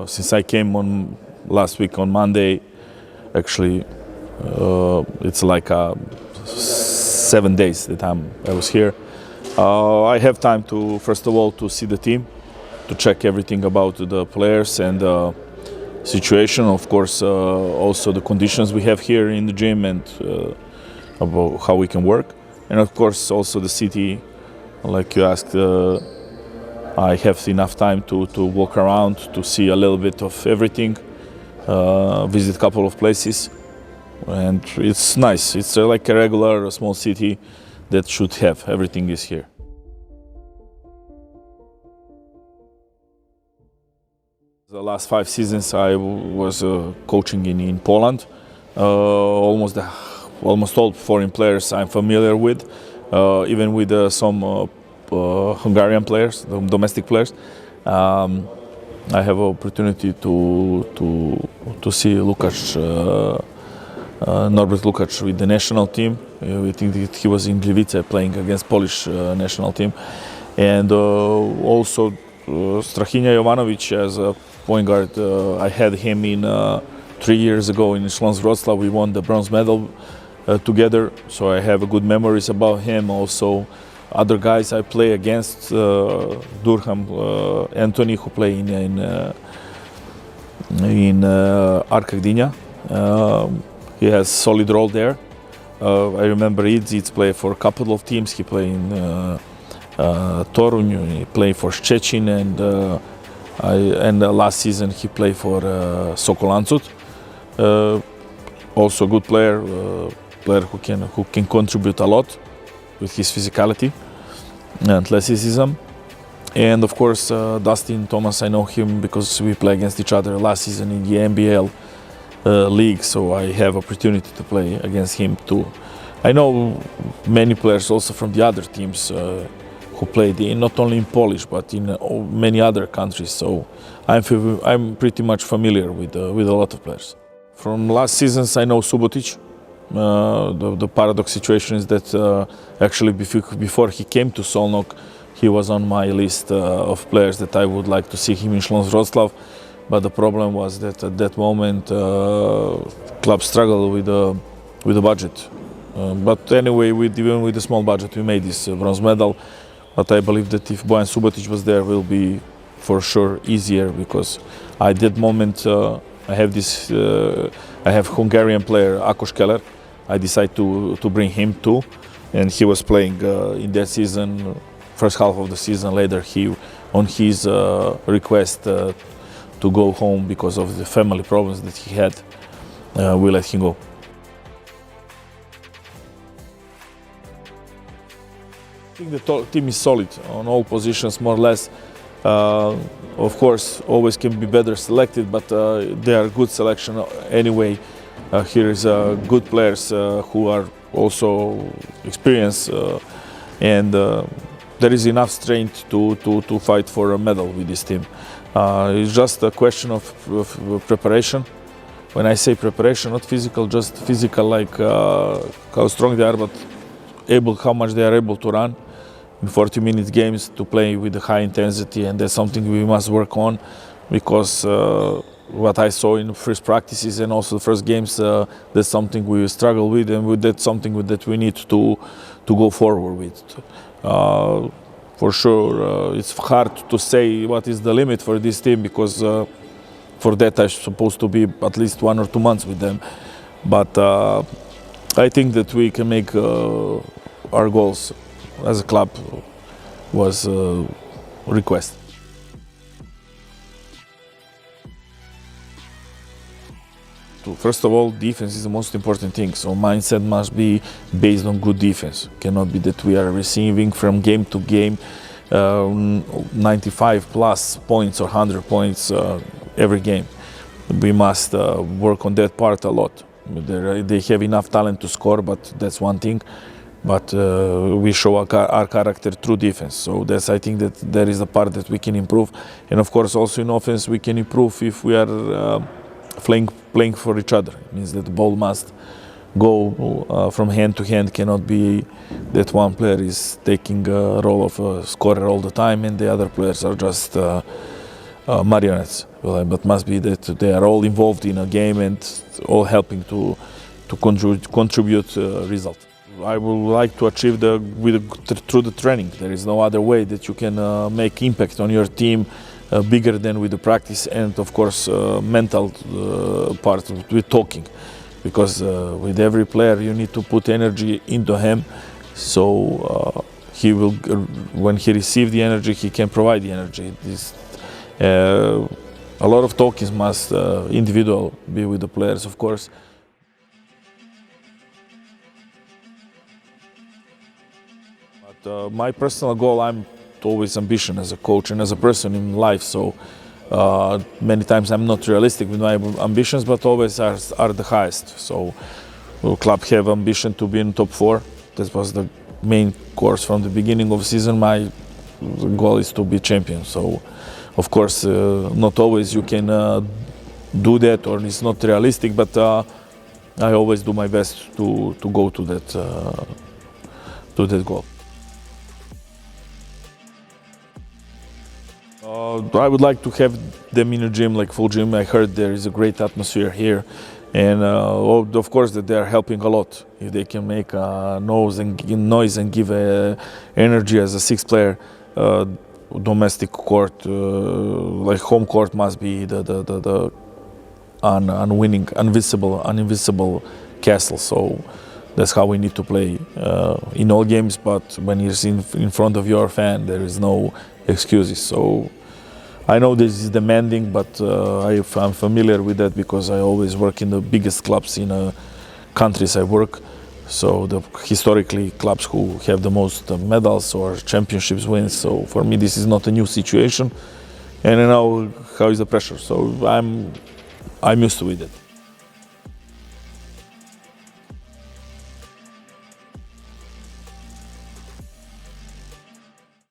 Since I came on last week on Monday, actually it's like 7 days that I was here. I have time to, first of all, to see the team, to check everything about the players and situation. Of course, also the conditions we have here in the gym and about how we can work. And of course, also the city, like you asked. I have enough time to walk around, to see a little bit of everything, visit a couple of places, and it's nice. It's like a regular small city that should have everything is here. The last 5 seasons I was coaching in Poland. Almost all foreign players I'm familiar with, even with some Hungarian players, domestic players. I have opportunity to see Norbert Lukacs with the national team. We think that he was in Gliwice playing against Polish national team, and also Strachinja Jovanovic as a point guard. I had him in 3 years ago in Śląsk Wrocław. We won the bronze medal together, so I have good memories about him. Also, other guys I play against, Durham, Anthony, who play in Arka Gdynia. He has solid role there. I remember Idz played for a couple of teams. He played in Toruń, he played for Szczecin, and last season he played for Sokol Ansut. Also a good player, player who can contribute a lot with his physicality and athleticism. And of course, Dustin Thomas, I know him because we played against each other last season in the NBL league, so I have opportunity to play against him too. I know many players also from the other teams who played not only in Polish but in many other countries, so I'm pretty much familiar with a lot of players. From last seasons I know Subotic. The paradox situation is that actually before he came to Szolnok, he was on my list of players that I would like to see him in Śląsk Wrocław, but the problem was that at that moment club struggled with the budget. But anyway, even with the small budget, we made this bronze medal. But I believe that if Bojan Subotic was there, will be for sure easier, because at that moment I have Hungarian player Akos Keller. I decided to bring him too, and he was playing in that season, first half of the season. Later, he, on his request to go home because of the family problems that he had, we let him go. I think the team is solid on all positions, more or less. Of course, always can be better selected, but they are good selection anyway. Here is good players who are also experienced, and there is enough strength to fight for a medal with this team. It's just a question of preparation. When I say preparation, not physical, just physical, like how strong they are, but how much they are able to run in 40-minute games, to play with a high intensity, and that's something we must work on, because what I saw in the first practices and also the first games, that's something we struggle with, and that's something that we need to go forward with. For sure, it's hard to say what is the limit for this team, because for that I'm supposed to be at least 1 or 2 months with them. But I think that we can make our goals as a club was request. First of all, defense is the most important thing. So mindset must be based on good defense. Cannot be that we are receiving from game to game 95 plus points or 100 points every game. We must work on that part a lot. They have enough talent to score, but that's one thing. But we show our character through defense. So that's, I think, that there is a part that we can improve. And of course, also in offense, we can improve if we are playing for each other. It means that the ball must go from hand to hand. Cannot be that one player is taking a role of a scorer all the time and the other players are just marionettes, but must be that they are all involved in a game and all helping to contribute result. I would like to achieve through the training. There is no other way that you can make impact on your team bigger than with the practice and of course mental part with talking, because with every player you need to put energy into him, so he will, when he receives the energy, he can provide the energy. A lot of talking must individual be with the players, of course. But my personal goal, I'm always ambitious as a coach and as a person in life, so many times I'm not realistic with my ambitions, but always are the highest. So club have ambition to be in top 4. This was the main course from the beginning of the season. My goal is to be champion. So of course not always you can do that, or it's not realistic, but I always do my best to go to that goal. I would like to have them in a gym, like full gym. I heard there is a great atmosphere here, and of course that they are helping a lot. If they can make noise and give energy as a sixth player, domestic court, like home court, must be the uninvincible castle. So that's how we need to play in all games. But when you're in front of your fan, there is no excuses. So I know this is demanding, but I'm familiar with that because I always work in the biggest clubs in countries I work. So historically clubs who have the most medals or championships wins. So for me this is not a new situation, and I know how is the pressure. So I'm used to it.